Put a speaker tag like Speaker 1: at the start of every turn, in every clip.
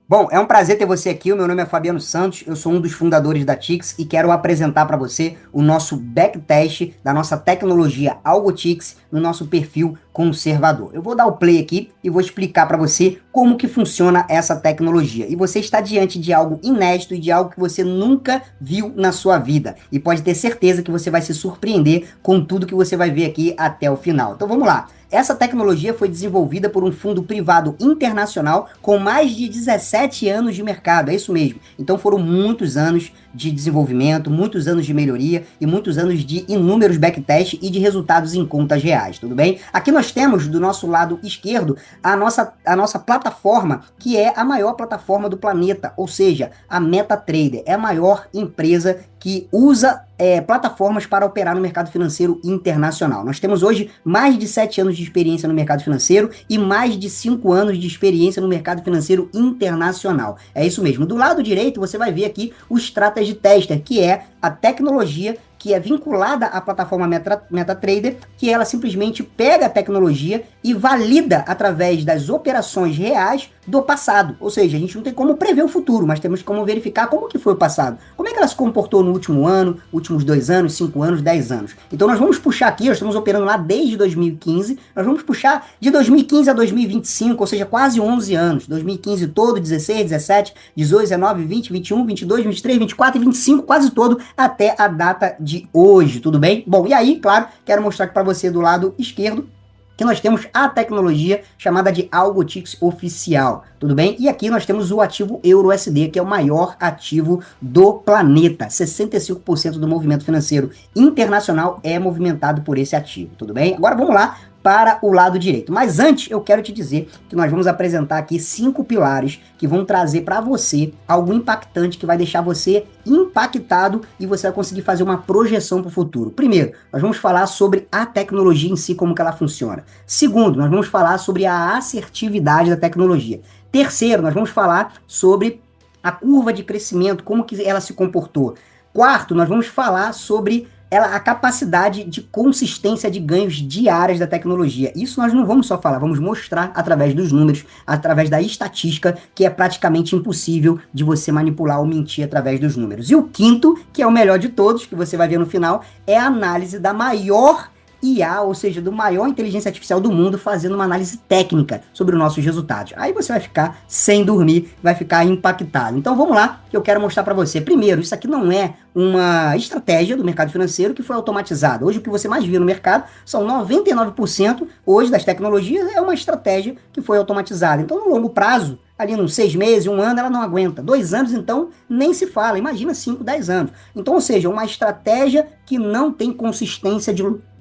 Speaker 1: Bom, é um prazer ter você aqui. O meu nome é Fabiano Santos, eu sou um dos fundadores da Tix e quero apresentar para você o nosso backtest da nossa tecnologia AlgoTix no nosso perfil conservador. Eu vou dar o play aqui e vou explicar para você como que funciona essa tecnologia. E você está diante de algo inédito e de algo que você nunca viu na sua vida. E pode ter certeza que você vai se surpreender com tudo que você vai ver aqui até o final. Então vamos lá. Essa tecnologia foi desenvolvida por um fundo privado internacional com mais de 17 anos de mercado, é isso mesmo. Então foram muitos anos de desenvolvimento, muitos anos de melhoria e muitos anos de inúmeros backtests e de resultados em contas reais, tudo bem? Aqui nós temos do nosso lado esquerdo a nossa plataforma, que é a maior plataforma do planeta, ou seja, a MetaTrader é a maior empresa que usa plataformas para operar no mercado financeiro internacional. Nós temos hoje mais de 7 anos de experiência no mercado financeiro e mais de 5 anos de experiência no mercado financeiro internacional. É isso mesmo. Do lado direito, você vai ver aqui o Strategy Tester, que é a tecnologia que é vinculada à plataforma MetaTrader, que ela simplesmente pega a tecnologia e valida através das operações reais do passado. Ou seja, a gente não tem como prever o futuro, mas temos como verificar como que foi o passado. Como é que ela se comportou no último ano, últimos 2 anos, 5 anos, 10 anos. Então nós vamos puxar aqui, nós estamos operando lá desde 2015, nós vamos puxar de 2015 a 2025, ou seja, quase 11 anos. 2015 todo, 16, 17, 18, 19, 20, 21, 22, 23, 24 e 25, quase todo, até a data de hoje, tudo bem? Bom, e aí, claro, quero mostrar aqui para você do lado esquerdo que nós temos a tecnologia chamada de AlgoTix Oficial, tudo bem? E aqui nós temos o ativo EURUSD, que é o maior ativo do planeta. 65% do movimento financeiro internacional é movimentado por esse ativo, tudo bem? Agora vamos lá para o lado direito. Mas antes, eu quero te dizer que nós vamos apresentar aqui 5 pilares que vão trazer para você algo impactante que vai deixar você impactado e você vai conseguir fazer uma projeção para o futuro. Primeiro, nós vamos falar sobre a tecnologia em si, como que ela funciona. Segundo, nós vamos falar sobre a assertividade da tecnologia. Terceiro, nós vamos falar sobre a curva de crescimento, como que ela se comportou. Quarto, nós vamos falar sobre a capacidade de consistência de ganhos diários da tecnologia. Isso nós não vamos só falar, vamos mostrar através dos números, através da estatística, que é praticamente impossível de você manipular ou mentir através dos números. E o quinto, que é o melhor de todos, que você vai ver no final, é a análise da maior IA, ou seja, do maior inteligência artificial do mundo, fazendo uma análise técnica sobre os nossos resultados. Aí você vai ficar sem dormir, vai ficar impactado. Então vamos lá, que eu quero mostrar para você. Primeiro, isso aqui não é uma estratégia do mercado financeiro que foi automatizada. Hoje o que você mais vê no mercado são 99% hoje das tecnologias é uma estratégia que foi automatizada. Então no longo prazo, ali nos 6 meses, 1 ano, ela não aguenta. 2 anos, então, nem se fala. Imagina 5, 10 anos. Então, ou seja, uma estratégia que não tem consistência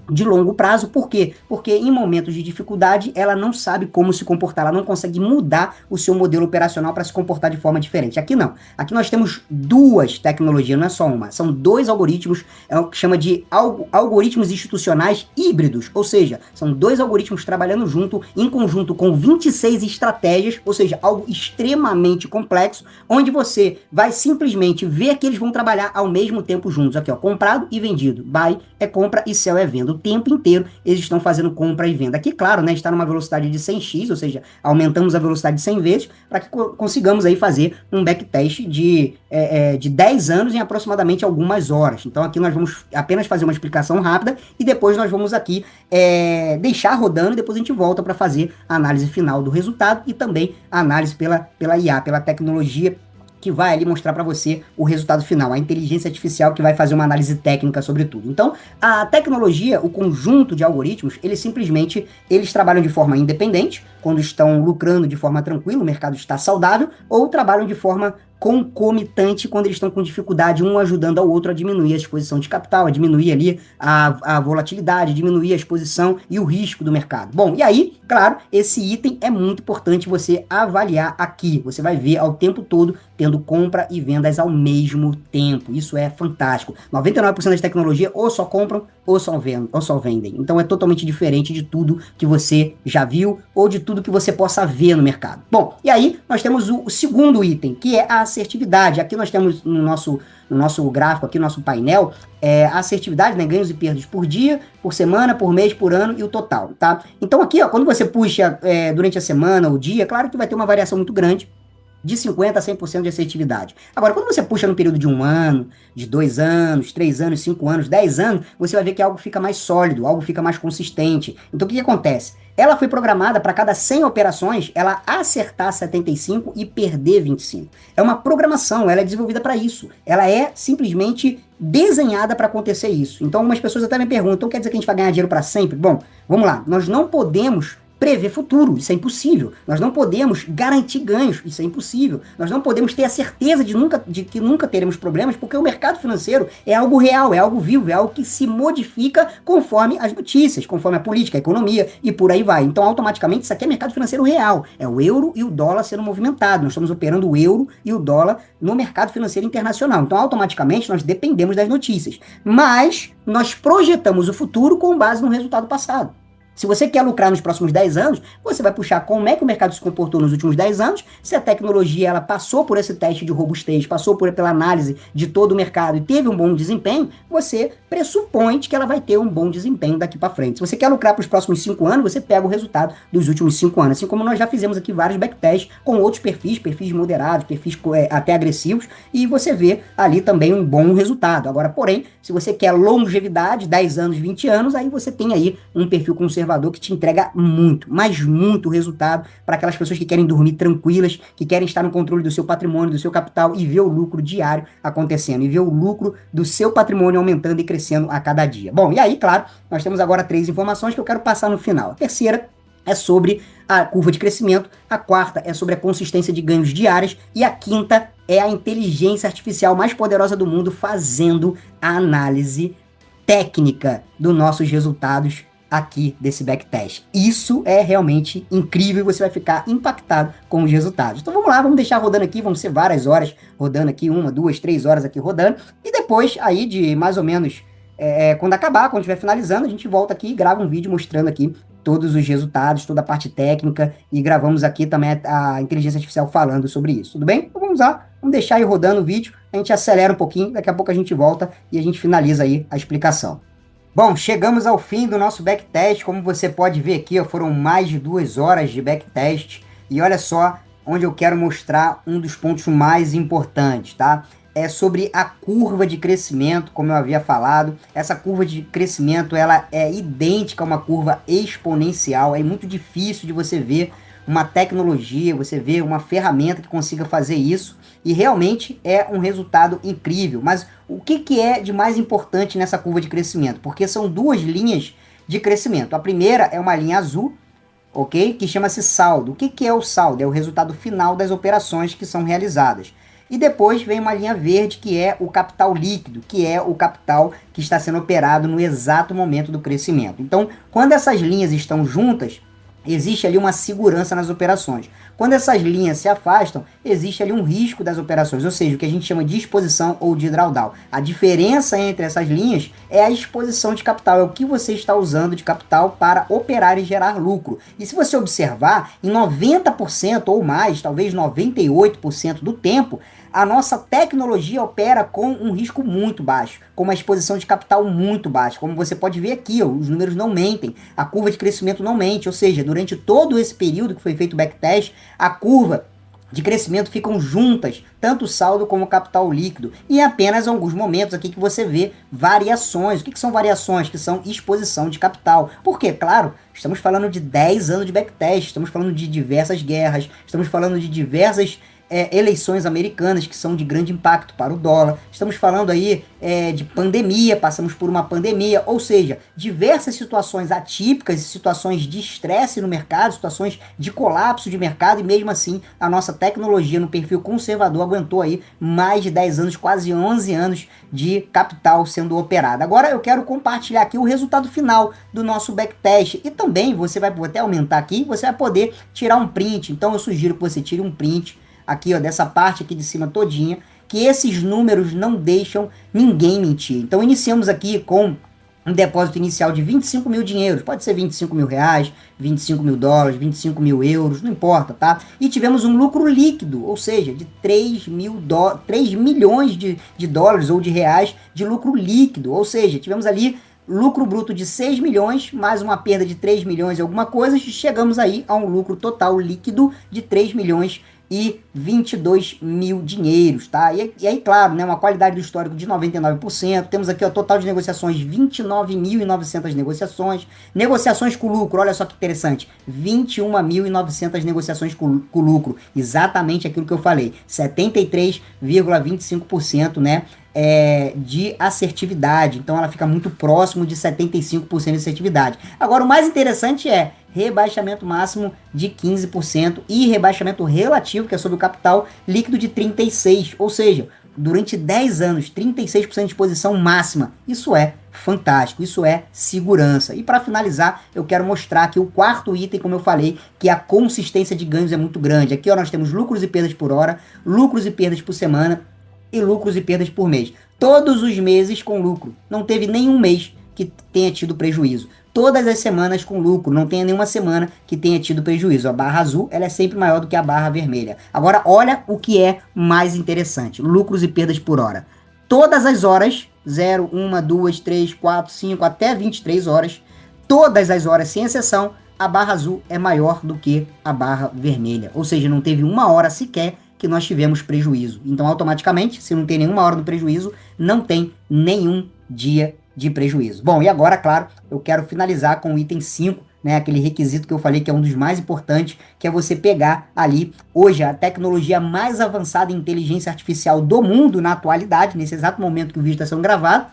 Speaker 1: de longo prazo. Por quê? Porque em momentos de dificuldade ela não sabe como se comportar, ela não consegue mudar o seu modelo operacional para se comportar de forma diferente. Aqui não. Aqui nós temos 2 tecnologias, não é só uma. São 2 algoritmos, é o que chama de algoritmos institucionais híbridos, ou seja, são 2 algoritmos trabalhando junto, em conjunto com 26 estratégias, ou seja, algo extremamente complexo, onde você vai simplesmente ver que eles vão trabalhar ao mesmo tempo juntos. Aqui, ó, comprado e vendido. Buy é compra e sell é venda. O tempo inteiro eles estão fazendo compra e venda. Aqui, claro, né, está numa velocidade de 100x, ou seja, aumentamos a velocidade de 100 vezes para que consigamos aí fazer um backtest de 10 anos em aproximadamente algumas horas. Então aqui nós vamos apenas fazer uma explicação rápida e depois nós vamos aqui deixar rodando e depois a gente volta para fazer a análise final do resultado e também a análise pela IA, pela tecnologia que vai ali mostrar para você o resultado final, a inteligência artificial que vai fazer uma análise técnica sobre tudo. Então, a tecnologia, o conjunto de algoritmos, eles trabalham de forma independente, quando estão lucrando de forma tranquila, o mercado está saudável, ou trabalham de forma concomitante quando eles estão com dificuldade, um ajudando ao outro a diminuir a exposição de capital, a diminuir ali a volatilidade, diminuir a exposição e o risco do mercado. Bom, e aí, claro, esse item é muito importante você avaliar aqui. Você vai ver ao tempo todo tendo compra e vendas ao mesmo tempo. Isso é fantástico. 99% das tecnologias ou só compram ou só vendem. Então é totalmente diferente de tudo que você já viu ou de tudo que você possa ver no mercado. Bom, e aí nós temos o segundo item, que é a assertividade. Aqui nós temos no nosso gráfico, aqui no nosso painel, a assertividade, né, ganhos e perdas por dia, por semana, por mês, por ano e o total, tá? Então aqui, ó, quando você puxa durante a semana, o dia, claro que vai ter uma variação muito grande, de 50% a 100% de assertividade. Agora, quando você puxa no período de 1 ano, de 2 anos, 3 anos, 5 anos, 10 anos, você vai ver que algo fica mais sólido, algo fica mais consistente. Então, o que acontece? Ela foi programada para cada 100 operações, ela acertar 75 e perder 25. É uma programação, ela é desenvolvida para isso. Ela é simplesmente desenhada para acontecer isso. Então, algumas pessoas até me perguntam, então quer dizer que a gente vai ganhar dinheiro para sempre? Bom, vamos lá, nós não podemos prever futuro, isso é impossível. Nós não podemos garantir ganhos, isso é impossível. Nós não podemos ter a certeza de que nunca teremos problemas, porque o mercado financeiro é algo real, é algo vivo, é algo que se modifica conforme as notícias, conforme a política, a economia e por aí vai. Então, automaticamente, isso aqui é mercado financeiro real. É o euro e o dólar sendo movimentados. Nós estamos operando o euro e o dólar no mercado financeiro internacional. Então, automaticamente, nós dependemos das notícias. Mas nós projetamos o futuro com base no resultado passado. Se você quer lucrar nos próximos 10 anos, você vai puxar como é que o mercado se comportou nos últimos 10 anos, se a tecnologia ela passou por esse teste de robustez, passou pela análise de todo o mercado e teve um bom desempenho, você pressupõe que ela vai ter um bom desempenho daqui para frente. Se você quer lucrar para os próximos 5 anos, você pega o resultado dos últimos 5 anos, assim como nós já fizemos aqui vários backtests com outros perfis moderados, perfis até agressivos, e você vê ali também um bom resultado. Agora, porém, se você quer longevidade, 10 anos, 20 anos, aí você tem aí um perfil conservador que te entrega muito, mas muito resultado para aquelas pessoas que querem dormir tranquilas, que querem estar no controle do seu patrimônio, do seu capital e ver o lucro diário acontecendo, e ver o lucro do seu patrimônio aumentando e crescendo a cada dia. Bom, e aí, claro, nós temos agora 3 informações que eu quero passar no final. A terceira é sobre a curva de crescimento, a quarta é sobre a consistência de ganhos diários e a quinta é a inteligência artificial mais poderosa do mundo fazendo a análise técnica dos nossos resultados aqui desse backtest. Isso é realmente incrível e você vai ficar impactado com os resultados. Então vamos lá, vamos deixar rodando aqui, vão ser várias horas rodando aqui, 1, 2, 3 horas aqui rodando, e depois aí de mais ou menos, quando acabar, quando estiver finalizando, a gente volta aqui e grava um vídeo mostrando aqui todos os resultados, toda a parte técnica, e gravamos aqui também a inteligência artificial falando sobre isso, tudo bem? Então vamos lá, vamos deixar aí rodando o vídeo, a gente acelera um pouquinho, daqui a pouco a gente volta e a gente finaliza aí a explicação. Bom, chegamos ao fim do nosso backtest. Como você pode ver aqui, foram mais de 2 horas de backtest. E olha só onde eu quero mostrar um dos pontos mais importantes, tá? É sobre a curva de crescimento, como eu havia falado. Essa curva de crescimento, ela é idêntica a uma curva exponencial. É muito difícil de você ver uma tecnologia, você ver uma ferramenta que consiga fazer isso. E realmente é um resultado incrível. Mas o que é de mais importante nessa curva de crescimento? Porque são 2 linhas de crescimento. A primeira é uma linha azul, ok? Que chama-se saldo. O que é o saldo? É o resultado final das operações que são realizadas. E depois vem uma linha verde, que é o capital líquido, que é o capital que está sendo operado no exato momento do crescimento. Então, quando essas linhas estão juntas, existe ali uma segurança nas operações. Quando essas linhas se afastam, existe ali um risco das operações, ou seja, o que a gente chama de exposição ou de drawdown. A diferença entre essas linhas é a exposição de capital, é o que você está usando de capital para operar e gerar lucro. E se você observar, em 90% ou mais, talvez 98% do tempo, a nossa tecnologia opera com um risco muito baixo, com uma exposição de capital muito baixa. Como você pode ver aqui, ó, os números não mentem, a curva de crescimento não mente, ou seja, durante todo esse período que foi feito o backtest, a curva de crescimento ficam juntas, tanto o saldo como o capital líquido. E em apenas alguns momentos aqui que você vê variações. O que são variações? Que são exposição de capital. Por quê? Claro, estamos falando de 10 anos de backtest, estamos falando de diversas guerras, estamos falando de diversas eleições americanas que são de grande impacto para o dólar. Estamos falando aí de pandemia, passamos por uma pandemia, ou seja, diversas situações atípicas, situações de estresse no mercado, situações de colapso de mercado, e mesmo assim a nossa tecnologia no perfil conservador aguentou aí mais de 10 anos, quase 11 anos de capital sendo operado. Agora eu quero compartilhar aqui o resultado final do nosso backtest, e também você vai até aumentar aqui, você vai poder tirar um print. Então eu sugiro que você tire um print aqui, ó, dessa parte aqui de cima todinha, que esses números não deixam ninguém mentir. Então iniciamos aqui com um depósito inicial de 25 mil dinheiros, pode ser 25 mil reais, 25 mil dólares, 25 mil euros, não importa, tá? E tivemos um lucro líquido, ou seja, de 3 milhões de dólares ou de reais de lucro líquido, ou seja, tivemos ali lucro bruto de 6 milhões, mais uma perda de 3 milhões e alguma coisa, chegamos aí a um lucro total líquido de 3 milhões e 22 mil dinheiros, tá? E aí, claro, né, uma qualidade do histórico de 99%. Temos aqui o total de negociações, 29.900 negociações. Negociações com lucro, olha só que interessante, 21.900 negociações com lucro. Exatamente aquilo que eu falei, 73,25%, né? De assertividade. Então ela fica muito próximo de 75% de assertividade. Agora, o mais interessante é rebaixamento máximo de 15% e rebaixamento relativo, que é sobre o capital líquido, de 36%. Ou seja, durante 10 anos, 36% de exposição máxima. Isso é fantástico, isso é segurança. E para finalizar, eu quero mostrar aqui o quarto item, como eu falei, que a consistência de ganhos é muito grande. Aqui ó, nós temos lucros e perdas por hora, lucros e perdas por semana e lucros e perdas por mês. Todos os meses com lucro. Não teve nenhum mês que tenha tido prejuízo. Todas as semanas com lucro, não tem nenhuma semana que tenha tido prejuízo. A barra azul, ela é sempre maior do que a barra vermelha. Agora, olha o que é mais interessante. Lucros e perdas por hora. Todas as horas, 0, 1, 2, 3, 4, 5, até 23 horas, todas as horas, sem exceção, a barra azul é maior do que a barra vermelha. Ou seja, não teve uma hora sequer que nós tivemos prejuízo. Então, automaticamente, se não tem nenhuma hora do prejuízo, não tem nenhum dia de prejuízo. Bom, e agora, claro, eu quero finalizar com o item 5, né, aquele requisito que eu falei que é um dos mais importantes, que é você pegar ali, hoje, a tecnologia mais avançada em inteligência artificial do mundo na atualidade, nesse exato momento que o vídeo está sendo gravado,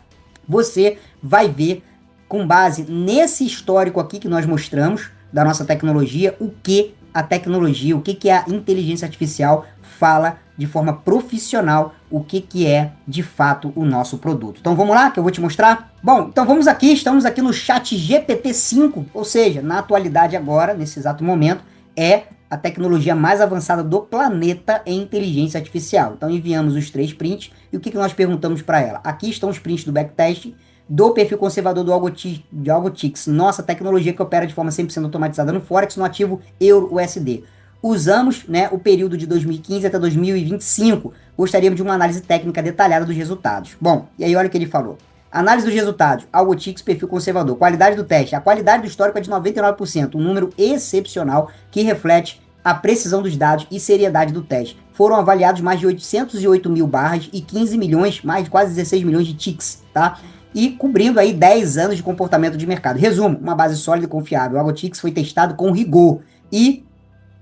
Speaker 1: você vai ver, com base nesse histórico aqui que nós mostramos, da nossa tecnologia, o que a tecnologia, o que a inteligência artificial fala de forma profissional, o que é de fato o nosso produto. Então vamos lá que eu vou te mostrar? Bom, então vamos aqui, estamos aqui no chat GPT-5, ou seja, na atualidade agora, nesse exato momento, é a tecnologia mais avançada do planeta em inteligência artificial. Então enviamos os 3 prints e o que nós perguntamos para ela? Aqui estão os prints do backtest, do perfil conservador do AlgoTix, nossa tecnologia que opera de forma 100% automatizada no Forex, no ativo Euro-USD. Usamos, né, o período de 2015 até 2025. Gostaríamos de uma análise técnica detalhada dos resultados. Bom, e aí olha o que ele falou. Análise dos resultados, AlgoTix, perfil conservador. Qualidade do teste. A qualidade do histórico é de 99%, um número excepcional que reflete a precisão dos dados e seriedade do teste. Foram avaliados mais de 808 mil barras e 15 milhões, mais de quase 16 milhões de ticks, tá? E cobrindo aí 10 anos de comportamento de mercado. Resumo, uma base sólida e confiável. O AlgoTix foi testado com rigor e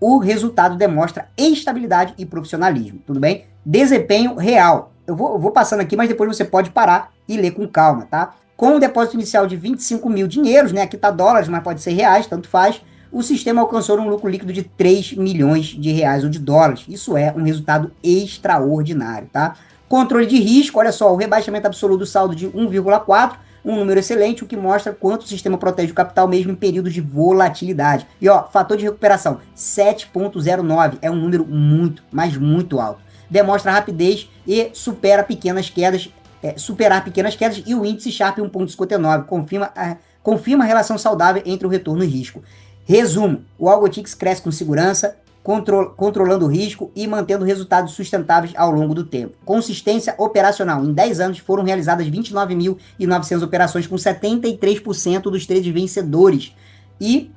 Speaker 1: o resultado demonstra estabilidade e profissionalismo, tudo bem? Desempenho real. Eu vou passando aqui, mas depois você pode parar e ler com calma, tá? Com o depósito inicial de 25 mil dinheiros, né? Aqui tá dólares, mas pode ser reais, tanto faz. O sistema alcançou um lucro líquido de 3 milhões de reais ou de dólares. Isso é um resultado extraordinário, tá? Controle de risco, olha só, o rebaixamento absoluto do saldo de 1,4, um número excelente, o que mostra quanto o sistema protege o capital mesmo em períodos de volatilidade. E ó, fator de recuperação, 7,09, é um número muito, mas muito alto. Demonstra rapidez e supera pequenas quedas, superar pequenas quedas, e o índice Sharpe 1,59 confirma a relação saudável entre o retorno e risco. Resumo, o AlgoTix cresce com segurança, controlando o risco e mantendo resultados sustentáveis ao longo do tempo. Consistência operacional. Em 10 anos foram realizadas 29.900 operações com 73% dos trades vencedores. E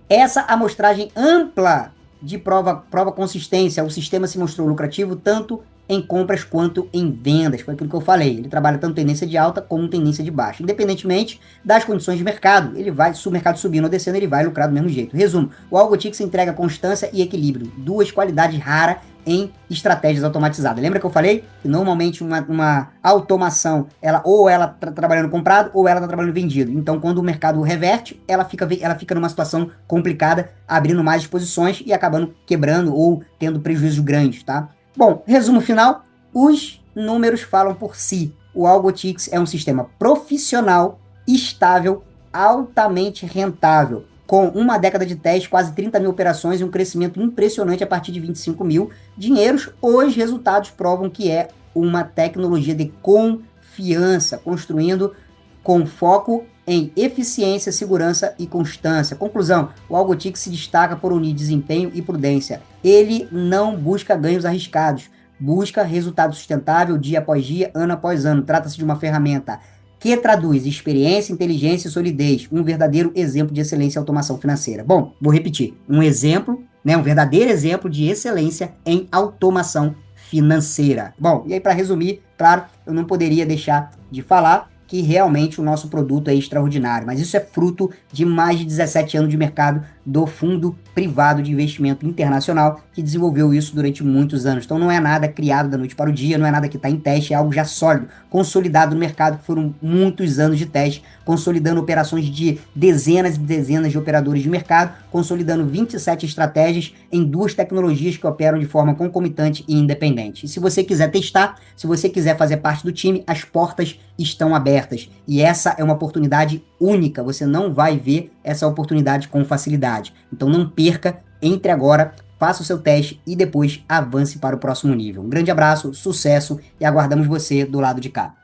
Speaker 1: essa amostragem ampla de prova consistência, o sistema se mostrou lucrativo tanto em compras quanto em vendas. Foi aquilo que eu falei. Ele trabalha tanto tendência de alta como tendência de baixa. Independentemente das condições de mercado, ele vai, se o mercado subindo ou descendo, ele vai lucrar do mesmo jeito. Resumo, o AlgoTix entrega constância e equilíbrio. 2 qualidades raras em estratégias automatizadas. Lembra que eu falei que normalmente uma automação, ela tá trabalhando comprado ou ela tá trabalhando vendido. Então, quando o mercado reverte, ela fica numa situação complicada, abrindo mais exposições e acabando quebrando ou tendo prejuízos grandes, tá? Bom, resumo final, os números falam por si. O AlgoTix é um sistema profissional, estável, altamente rentável, com uma década de teste, quase 30 mil operações e um crescimento impressionante a partir de 25 mil dinheiros. Os resultados provam que é uma tecnologia de confiança, construindo com foco em eficiência, segurança e constância. Conclusão, o AlgoTix se destaca por unir desempenho e prudência. Ele não busca ganhos arriscados, busca resultado sustentável dia após dia, ano após ano. Trata-se de uma ferramenta que traduz experiência, inteligência e solidez, um verdadeiro exemplo de excelência e automação financeira. Bom, vou repetir, um exemplo né? Um verdadeiro exemplo de excelência em automação financeira. Bom, e aí para resumir, claro, eu não poderia deixar de falar que realmente o nosso produto é extraordinário, mas isso é fruto de mais de 17 anos de mercado do Fundo Privado de Investimento Internacional, que desenvolveu isso durante muitos anos. Então não é nada criado da noite para o dia, não é nada que está em teste, é algo já sólido, consolidado no mercado, que foram muitos anos de teste, consolidando operações de dezenas e dezenas de operadores de mercado, consolidando 27 estratégias em 2 tecnologias que operam de forma concomitante e independente. E se você quiser testar, se você quiser fazer parte do time, as portas estão abertas. E essa é uma oportunidade única, você não vai ver essa oportunidade com facilidade. Então não perca, entre agora, faça o seu teste e depois avance para o próximo nível. Um grande abraço, sucesso e aguardamos você do lado de cá.